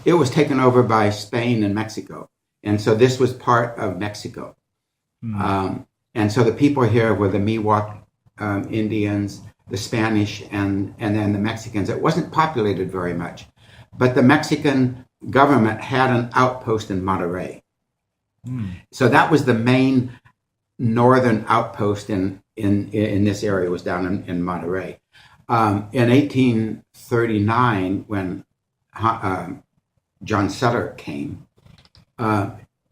it was taken over by Spain and Mexico. And so this was part of Mexico. And so the people here were the Miwok Indians, the Spanish, and then the Mexicans. It wasn't populated very much, but the Mexican government had an outpost in Monterey. So that was the main northern outpost in this area, was down in Monterey. In 1839, when John Sutter came,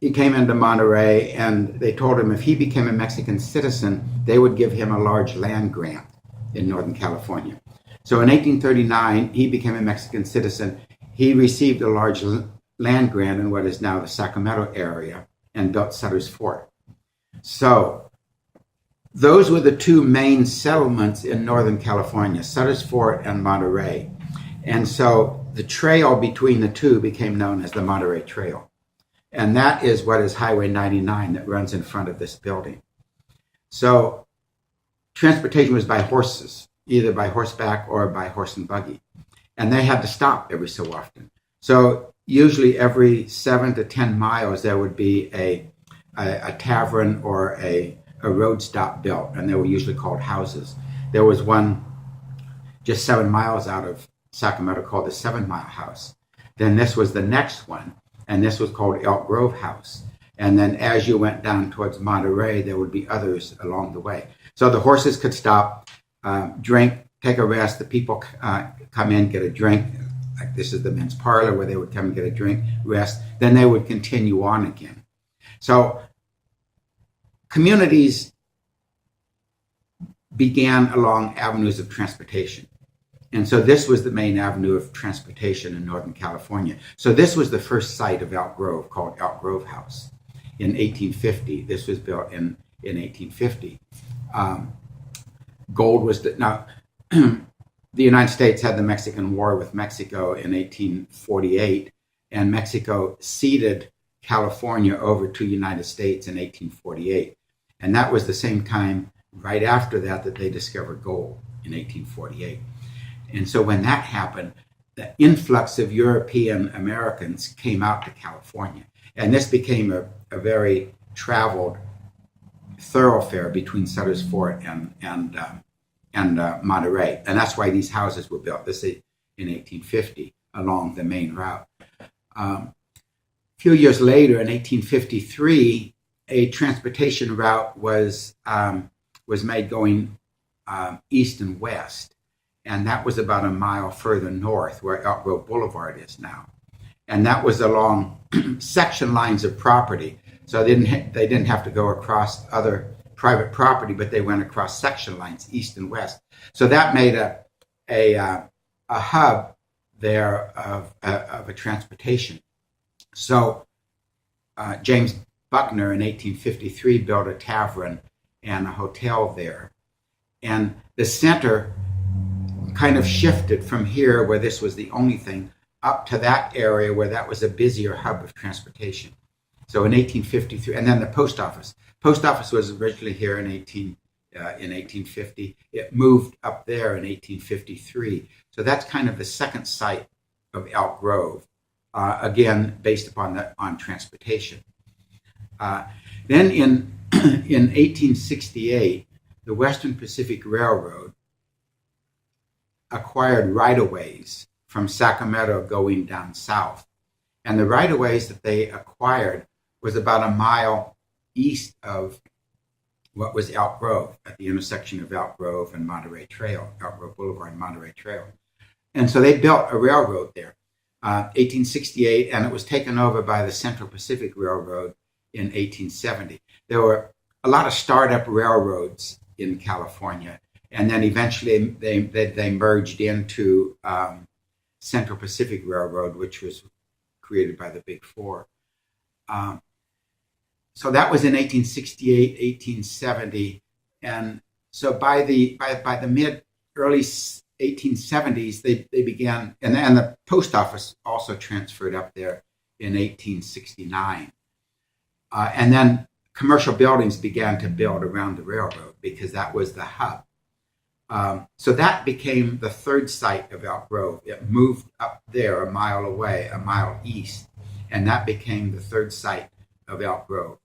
he came into Monterey, and they told him if he became a Mexican citizen, they would give him a large land grant in Northern California. So in 1839, he became a Mexican citizen. He received a large land grant in what is now the Sacramento area and built Sutter's Fort. So those were the two main settlements in Northern California, Sutter's Fort and Monterey. And so the trail between the two became known as the Monterey Trail. And that is what is Highway 99 that runs in front of this building. So transportation was by horses, either by horseback or by horse and buggy. And they had to stop every so often. So usually every 7 to 10 miles, there would be a tavern or a road stop built, and they were usually called houses. There was one just 7 miles out of Sacramento called the 7 Mile House. Then this was the next one, and this was called Elk Grove House. And then as you went down towards Monterey, there would be others along the way. So the horses could stop, drink, take a rest. The people come in, get a drink. Like this is the men's parlor where they would come and get a drink, rest. Then they would continue on again. So communities began along avenues of transportation. And so this was the main avenue of transportation in Northern California. So this was the first site of Elk Grove, called Elk Grove House in 1850. This was built in 1850. Gold was now the United States had the Mexican War with Mexico in 1848, and Mexico ceded California over to the United States in 1848. And that was the same time right after that they discovered gold in 1848. And so when that happened, the influx of European Americans came out to California. And this became a very traveled thoroughfare between Sutter's Fort and Monterey. And that's why these houses were built. This is in 1850 along the main route. A few years later, in 1853, a transportation route was made going east and west. And that was about a mile further north, where Elk Grove Boulevard is now. And that was along section lines of property. So they didn't have to go across other private property, but they went across section lines, east and west. So that made a hub there of a transportation. So James Buckner in 1853 built a tavern and a hotel there. And the center kind of shifted from here, where this was the only thing, up to that area where that was a busier hub of transportation. So in 1853, and then the post office. Post office was originally here in 1850. It moved up there in 1853. So that's kind of the second site of Elk Grove, again based on transportation. Then in 1868, the Western Pacific Railroad acquired right-of-ways from Sacramento going down south. And the right-of-ways that they acquired was about a mile east of what was Elk Grove, at the intersection of Elk Grove and Monterey Trail, Elk Grove Boulevard and Monterey Trail. And so they built a railroad there, 1868, and it was taken over by the Central Pacific Railroad in 1870. There were a lot of startup railroads in California, and then eventually they merged into Central Pacific Railroad, which was created by the Big Four. So that was in 1868, 1870, and so by the early 1870s they began, and the post office also transferred up there in 1869, and then commercial buildings began to build around the railroad because that was the hub. So that became the third site of Elk Grove. It moved up there a mile away, a mile east, and that became the third site of Elk Grove.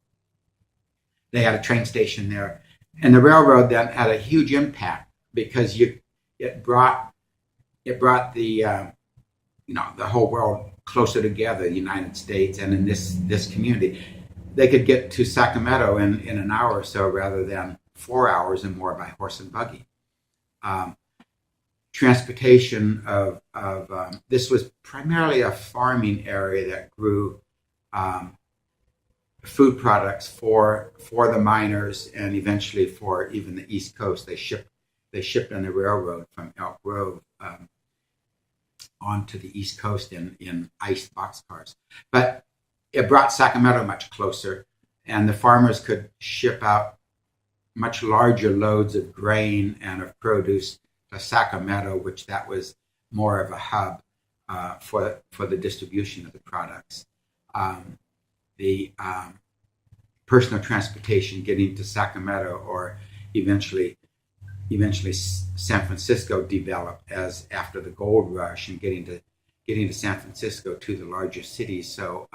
They had a train station there, and the railroad then had a huge impact because it brought the the whole world closer together, the United States, and in this community, they could get to Sacramento in an hour or so rather than 4 hours and more by horse and buggy. Transportation of this was primarily a farming area that grew food products for the miners and eventually for even the East Coast. They shipped on the railroad from Elk Grove onto the East Coast in iced boxcars. But it brought Sacramento much closer, and the farmers could ship out much larger loads of grain and of produce to Sacramento, which that was more of a hub for the distribution of the products. The personal transportation getting to Sacramento, or eventually San Francisco developed as after the gold rush, and getting to San Francisco to the larger cities. So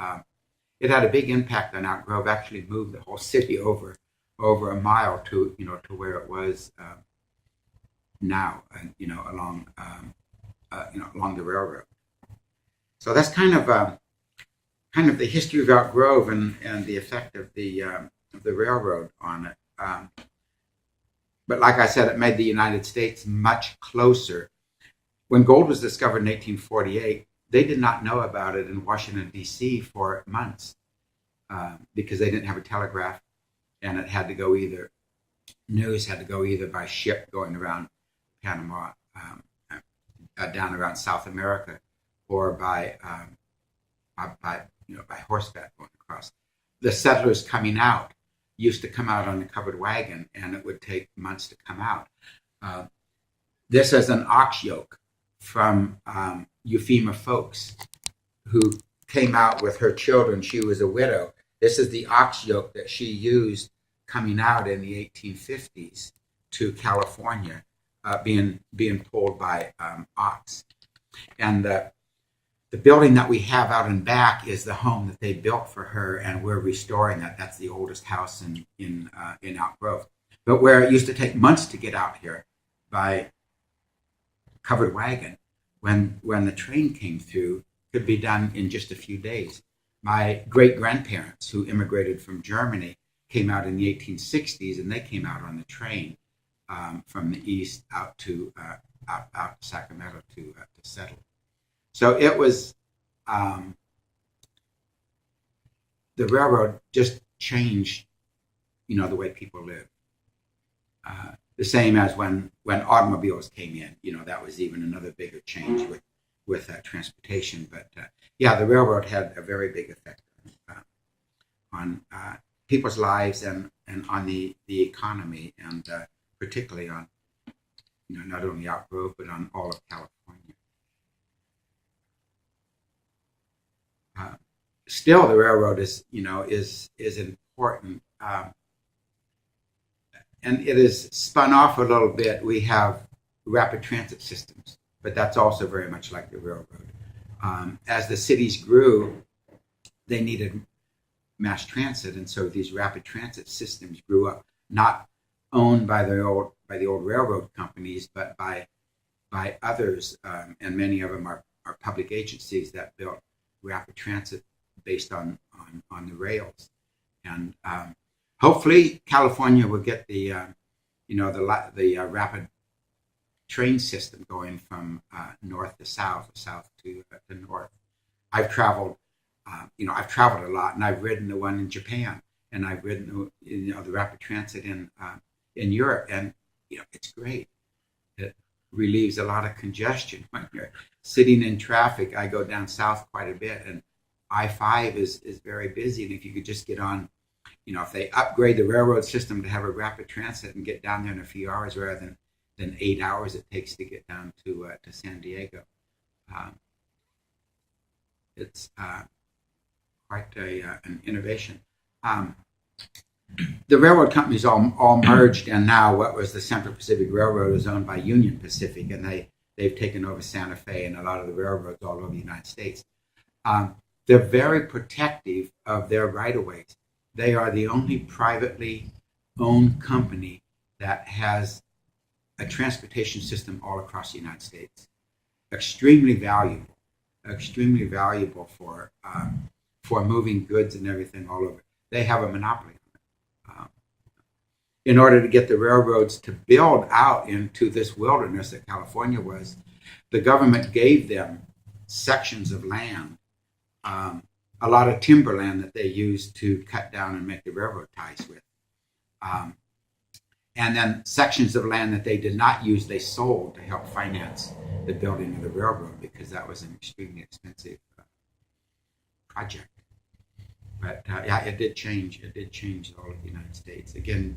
it had a big impact on Elk Grove. Actually moved the whole city over a mile to where it was now, along along the railroad. So that's kind of the history of Elk Grove and the effect of the railroad on it. But like I said, it made the United States much closer. When gold was discovered in 1848, they did not know about it in Washington, D.C. for months because they didn't have a telegraph, and it had to go news had to go either by ship going around Panama, down around South America, or by horseback going across. The settlers coming out used to come out on a covered wagon, and it would take months to come out. This is an ox yoke from Euphemia Folks, who came out with her children. She was a widow. This is the ox yoke that she used coming out in the 1850s to California, being pulled by ox. And the building that we have out in back is the home that they built for her, and we're restoring that. That's the oldest house in Elk Grove. But where it used to take months to get out here by covered wagon, when the train came through, could be done in just a few days. My great-grandparents, who immigrated from Germany, came out in the 1860s, and they came out on the train from the east out to Sacramento to settle. So it was the railroad just changed, the way people live. The same as when automobiles came in, that was even another bigger change with transportation. But the railroad had a very big effect on people's lives and on the economy, and particularly on not only Elk Grove but on all of California. Still, the railroad is important, and it is spun off a little bit. We have rapid transit systems, but that's also very much like the railroad. As the cities grew, they needed mass transit, and so these rapid transit systems grew up, not owned by the old railroad companies, but by others, and many of them are public agencies that built rapid transit based on the rails. And hopefully California will get the rapid train system going from north to south, south to north. I've traveled a lot, and I've ridden the one in Japan, and I've ridden the rapid transit in Europe, and it's great. It relieves a lot of congestion when you're sitting in traffic. I go down south quite a bit, and I-5 is very busy, and if you could just get on, if they upgrade the railroad system to have a rapid transit and get down there in a few hours rather than 8 hours it takes to get down to San Diego, it's quite an innovation. the railroad companies all merged, and now what was the Central Pacific Railroad is owned by Union Pacific, and they've taken over Santa Fe and a lot of the railroads all over the United States. They're very protective of their right-of-ways. They are the only privately owned company that has a transportation system all across the United States. Extremely valuable for moving goods and everything all over. They have a monopoly on it. In order to get the railroads to build out into this wilderness that California was, the government gave them sections of land, a lot of timberland that they used to cut down and make the railroad ties with. And then sections of land that they did not use, they sold to help finance the building of the railroad, because that was an extremely expensive project. But yeah, it did change. It did change all of the United States. Again,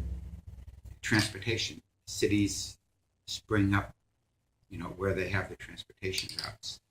transportation. Cities spring up, where they have the transportation routes.